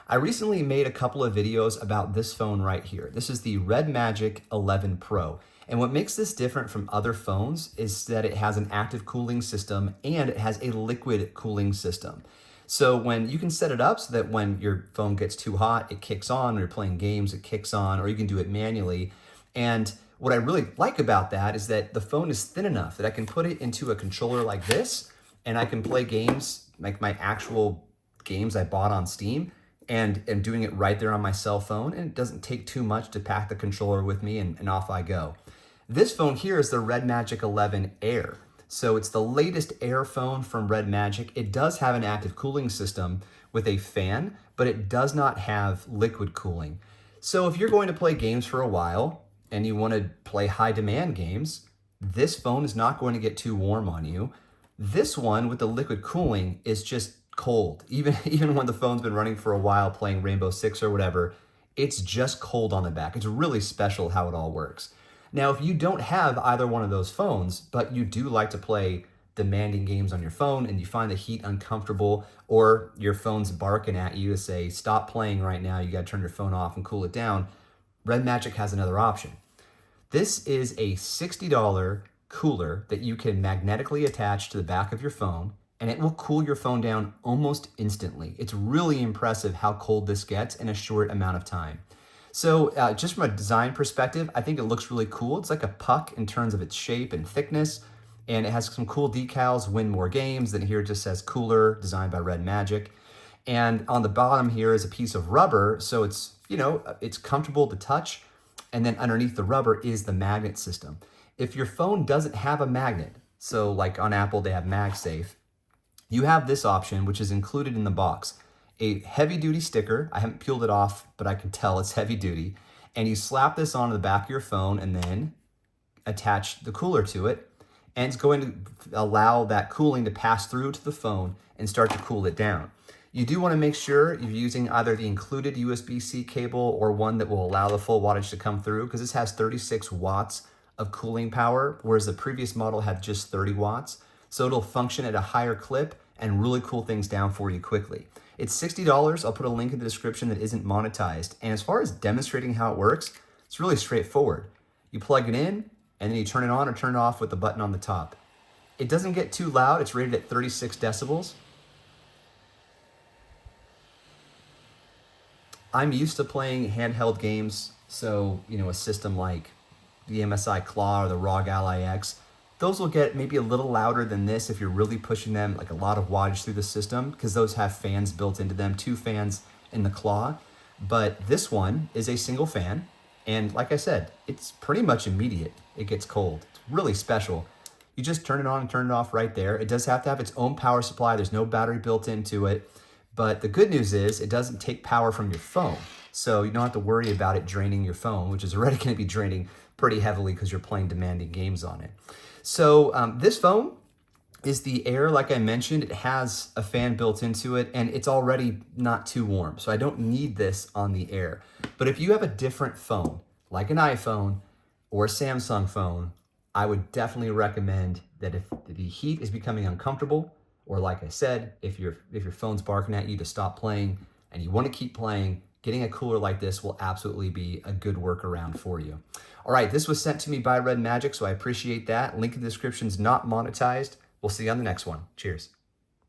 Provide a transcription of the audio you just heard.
I recently made a couple of videos about this phone right here. This is the REDMAGIC 11 Pro. And what makes this different from other phones is that it has an active cooling system and it has a liquid cooling system. So when you can set it up so that when your phone gets too hot, it kicks on, or you're playing games, it kicks on, or you can do it manually. And what I really like about that is that the phone is thin enough that I can put it into a controller like this, and I can play games, like my actual games I bought on Steam, and am doing it right there on my cell phone, and it doesn't take too much to pack the controller with me, and off I go. This phone here is the REDMAGIC 11 Air. So it's the latest Air phone from REDMAGIC. It does have an active cooling system with a fan, but it does not have liquid cooling. So if you're going to play games for a while and you want to play high demand games, this phone is not going to get too warm on you. This one with the liquid cooling is just cold. Even when the phone's been running for a while playing Rainbow Six or whatever, it's just cold on the back. It's really special how it all works. Now, if you don't have either one of those phones, but you do like to play demanding games on your phone and you find the heat uncomfortable, or your phone's barking at you to say, stop playing right now, you gotta turn your phone off and cool it down, REDMAGIC has another option. This is a $60 cooler that you can magnetically attach to the back of your phone, and it will cool your phone down almost instantly. It's really impressive how cold this gets in a short amount of time. So just from a design perspective, I think it looks really cool. It's like a puck in terms of its shape and thickness, and it has some cool decals, win more games. Then here it just says cooler, designed by REDMAGIC. And on the bottom here is a piece of rubber, so it's, it's comfortable to touch. And then underneath the rubber is the magnet system. If your phone doesn't have a magnet, so like on Apple they have MagSafe, you have this option, which is included in the box. A heavy duty sticker. I haven't peeled it off, but I can tell it's heavy duty. And you slap this onto the back of your phone and then attach the cooler to it. And it's going to allow that cooling to pass through to the phone and start to cool it down. You do want to make sure you're using either the included USB-C cable or one that will allow the full wattage to come through, because this has 36 watts of cooling power, whereas the previous model had just 30 watts. So it'll function at a higher clip and really cool things down for you quickly. It's $60. I'll put a link in the description that isn't monetized. And as far as demonstrating how it works, it's really straightforward. You plug it in, and then you turn it on or turn it off with the button on the top. It doesn't get too loud. It's rated at 36 decibels. I'm used to playing handheld games, so a system like the MSI Claw or the ROG Ally X, those will get maybe a little louder than this if you're really pushing them, like a lot of wattage through the system, because those have fans built into them, 2 fans in the Claw. But this one is a single fan, and like I said, it's pretty much immediate. It gets cold. It's really special. You just turn it on and turn it off right there. It does have to have its own power supply. There's no battery built into it. But the good news is it doesn't take power from your phone. So you don't have to worry about it draining your phone, which is already going to be draining pretty heavily because you're playing demanding games on it. So this phone is the Air, like I mentioned. It has a fan built into it, and it's already not too warm. So I don't need this on the Air. But if you have a different phone, like an iPhone or a Samsung phone, I would definitely recommend that if the heat is becoming uncomfortable, or like I said, if your phone's barking at you to stop playing and you want to keep playing, getting a cooler like this will absolutely be a good workaround for you. All right, this was sent to me by REDMAGIC, so I appreciate that. Link in the description is not monetized. We'll see you on the next one. Cheers.